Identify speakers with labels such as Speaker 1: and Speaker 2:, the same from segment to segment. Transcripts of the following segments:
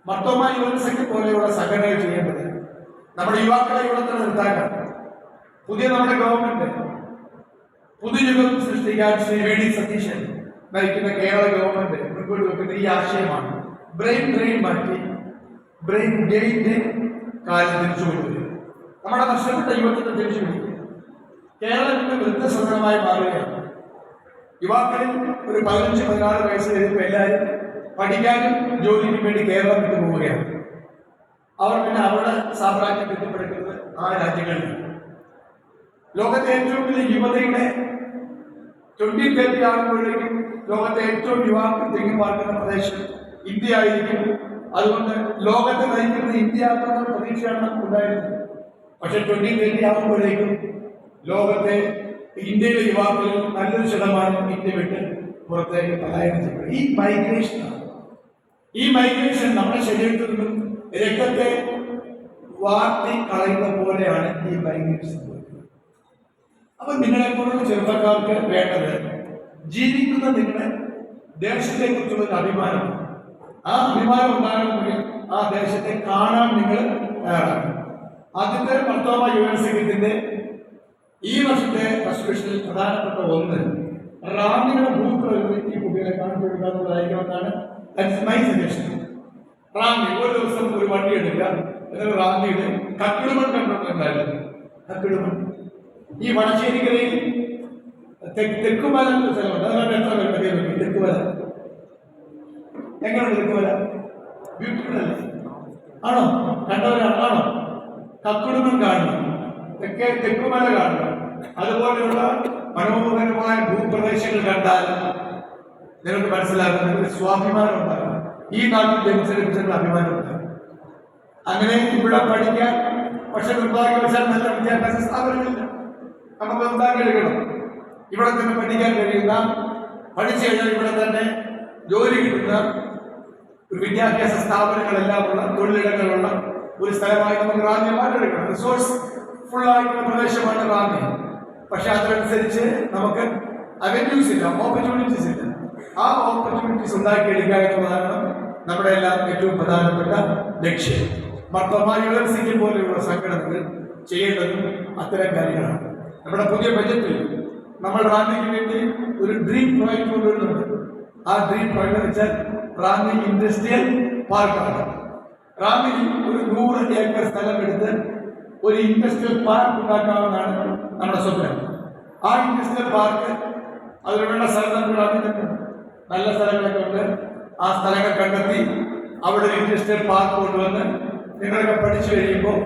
Speaker 1: Mar Thoma university പോലെയുള്ള സംഘടനകൾ ചെയ്യേണ്ടത് നമ്മുടെ യുവാക്കളെ ഇവിടെ തന്നെ നിർത്താനാണ്. പുതിയ നമ്മുടെ ഗവൺമെന്റ് പുതുയുഗം സൃഷ്ടിക്കാൻ ശ്രീ വി ഡി സതീശൻ നയിക്കുന്ന കേരള ഗവൺമെന്റ് മുൻപോട്ട് വെക്കുന്ന ഈ ആശയമാണ് ബ്രെയിൻ ഡ്രെയിൻ മാറ്റി ബ്രെയിൻ ഗെയിന്റെ കാലം തിരിച്ചു കൊണ്ടുവരിക. നമ്മുടെ നഷ്ടപ്പെട്ട യുവത്വത്തെ തിരിച്ചു പിടിക്കുക. കേരളത്തിന്റെ വൃദ്ധസദനമായി മാറുകയാണ്. യുവാക്കളിൽ ഒരു 15-16 വയസ്സ് വരുമ്പോൾ എല്ലാവരും പഠിക്കാനും ജോലിക്കും വേണ്ടി കേരളം വിട്ടു പോവുകയാണ്. അവർ പിന്നെ അവരുടെ സാമ്രാജ്യം കെട്ടിപ്പടുക്കുന്നത് ആ രാജ്യങ്ങളിലാണ്. ലോകത്തെ ഏറ്റവും വലിയ യുവതയുടെ 2030 ആകുമ്പോഴേക്കും ലോകത്തെ ഏറ്റവും യുവാക്കൾ തിങ്ങിപ്പാർക്കുന്ന പ്രദേശം ഇന്ത്യ ആയിരിക്കും. അതുകൊണ്ട് ലോകത്തെ നയിക്കുന്ന ഇന്ത്യ എന്ന പ്രതീക്ഷയാണ് നമുക്ക് ഉണ്ടായിരുന്നത്. പക്ഷെ 2030 ആകുമ്പോഴേക്കും ലോകത്തെ ഇന്ത്യയിലെ യുവാക്കളിൽ നല്ലൊരു ശതമാനം ഇന്ത്യ വിട്ട് പുറത്തേക്ക് പലായനം ചെയ്യപ്പെടും. ഈ മൈഗ്രേഷൻ നമ്മുടെ ശരീരത്തിൽ നിന്നും രക്തത്തെ വാർത്തി കളയുന്ന പോലെയാണ് ഈ മൈഗ്രേഷൻ. അപ്പൊ നിങ്ങളെ പോലുള്ള ചെറുപ്പക്കാർക്ക് വേണ്ടത് ജീവിക്കുന്ന നിങ്ങളുടെ ദേശത്തെ കുറിച്ചുള്ള അഭിമാനം. ആ അഭിമാനം ഉണ്ടാകണമെങ്കിൽ ആ ദേശത്തെ കാണാൻ നിങ്ങൾ തയ്യാറാണ്. ആദ്യത്തെ മർത്തോമ യൂണിവേഴ്സിറ്റിന്റെ ഈ വർഷത്തെ റെസൊല്യൂഷനിൽ പ്രധാനപ്പെട്ട ഒന്ന് റാന്നിയുടെ ഭൂപ്രകൃതി ഈ കുട്ടികളെ കാണിച്ചു കൊടുക്കാന്നുള്ളതായിരിക്കുമെന്നാണ് മൈ സജഷൻ. റാന്നി ഒരു ദിവസം ഒരു വണ്ടി എടുക്കുക, എന്നിട്ട് റാന്നിയുടെ കക്കിടുമൺ കണ്ടിട്ടുണ്ടായിരുന്നു. കക്കിടുമൺ ഈ വടശ്ശേരിക്കരയിൽ തെക്കുമല എന്ന സ്ഥലമുണ്ട്. അതുകൊണ്ട് എത്ര പേര് തെക്കുമല എങ്ങനെയുണ്ട്? തെക്കുമല ബ്യൂട്ടിഫുൾ അല്ലേ? ആണോ? കണ്ടവരാണ്? ആണോ? കക്കിടുമൺ കാണണം, തെക്കുമല കാണണം. അതുപോലെയുള്ള മനോഹരമായ ഭൂപ്രദേശങ്ങൾ കണ്ടാൽ നിങ്ങൾക്ക് മനസ്സിലാകുന്ന സ്വാഭിമാനം ഉണ്ടാകും. ഈ നാട്ടിൽ ജനിച്ചതിനുള്ള അഭിമാനം ഉണ്ടാകും. അങ്ങനെ ഇവിടെ പഠിക്കാൻ പക്ഷെ നിർഭാഗ്യവശാൽ നല്ല വിദ്യാഭ്യാസ സ്ഥാപനങ്ങളില്ല. നമുക്ക് ഉണ്ടാക്കിയെടുക്കണം. ഇവിടെ തന്നെ പഠിക്കാൻ കഴിയുന്ന, പഠിച്ചു കഴിഞ്ഞാൽ ഇവിടെ തന്നെ ജോലി കിട്ടുന്ന ഒരു വിദ്യാഭ്യാസ സ്ഥാപനങ്ങളെല്ലാം ഉള്ള, തൊഴിലിടങ്ങളുള്ള ഒരു സ്ഥലമായി നമുക്ക് റാന്നി മാറ്റിയെടുക്കണം. റിസോഴ്സ് ഫുള്ളായിട്ടുള്ള പ്രദേശമാണ് റാന്നി. പക്ഷെ അതിനനുസരിച്ച് നമുക്ക് അവന്യൂസ് ഇല്ല, ഓപ്പർച്യൂണിറ്റീസ് ഇല്ല. ആ ഓപ്പർച്യൂണിറ്റീസ് ഉണ്ടാക്കിയെടുക്കുക എന്നുള്ളതാണ് നമ്മുടെ എല്ലാം ഏറ്റവും പ്രധാനപ്പെട്ട ലക്ഷ്യം. മർത്തോമ യൂണിവേഴ്സിറ്റി പോലെയുള്ള സംഘടനകൾ ചെയ്യേണ്ടതും അത്തരം കാര്യങ്ങളാണ്. നമ്മുടെ പുതിയ ബജറ്റിൽ നമ്മൾ റാന്നിക്ക് വേണ്ടി ഒരു ഡ്രീം പ്രോജക്റ്റ് കൊണ്ടുവരുന്നുണ്ട്. ആ ഡ്രീം പ്രോജക്റ്റ് എന്ന് വെച്ചാൽ റാന്നി ഇൻഡസ്ട്രിയൽ പാർക്കാണ്. റാന്നിൽ ഒരു 100 ഏക്കർ സ്ഥലം എടുത്ത് ഒരു ഇൻഡസ്ട്രിയൽ പാർക്ക് ഉണ്ടാക്കാമെന്നാണ് നമ്മുടെ സ്വപ്നം. ആ ഇൻഡസ്ട്രിയൽ പാർക്ക് അതിനുള്ള സ്ഥലം നമുക്ക് റാന്നിക്കുന്നുണ്ട്. നല്ല സ്ഥലങ്ങളൊക്കെ ഉണ്ട്. ആ സ്ഥലങ്ങൾ കണ്ടെത്തി അവിടെ ഒരു ഇൻഡസ്ട്രിയൽ പാർക്ക് കൊണ്ടുവന്ന് നിങ്ങളൊക്കെ പഠിച്ചു കഴിയുമ്പോൾ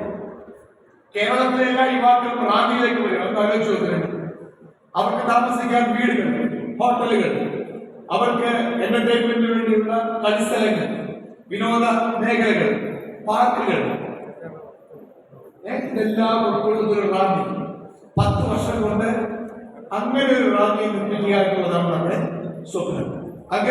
Speaker 1: കേരളത്തിലെ എല്ലാ യുവാക്കളും റാന്നിയിലേക്ക് വരും. അത് ആലോചിച്ച് നോക്കുന്നുണ്ട്. അവർക്ക് താമസിക്കാൻ വീടുകൾ, ഹോട്ടലുകൾ, അവർക്ക് എന്റർടൈൻമെന്റിന് വേണ്ടിയുള്ള കളിസ്ഥലങ്ങൾ, വിനോദ മേഖലകൾ, പാർക്കുകൾ, ഇതെല്ലാം ഉൾക്കൊള്ളുന്ന ഒരു റാന്നി 10 വർഷം കൊണ്ട് അങ്ങനെ ഒരു റാന്നി നിർമ്മിക്കുക എന്നുള്ളതാണ് നമ്മുടെ സ്വപ്നം. അങ്ങനെ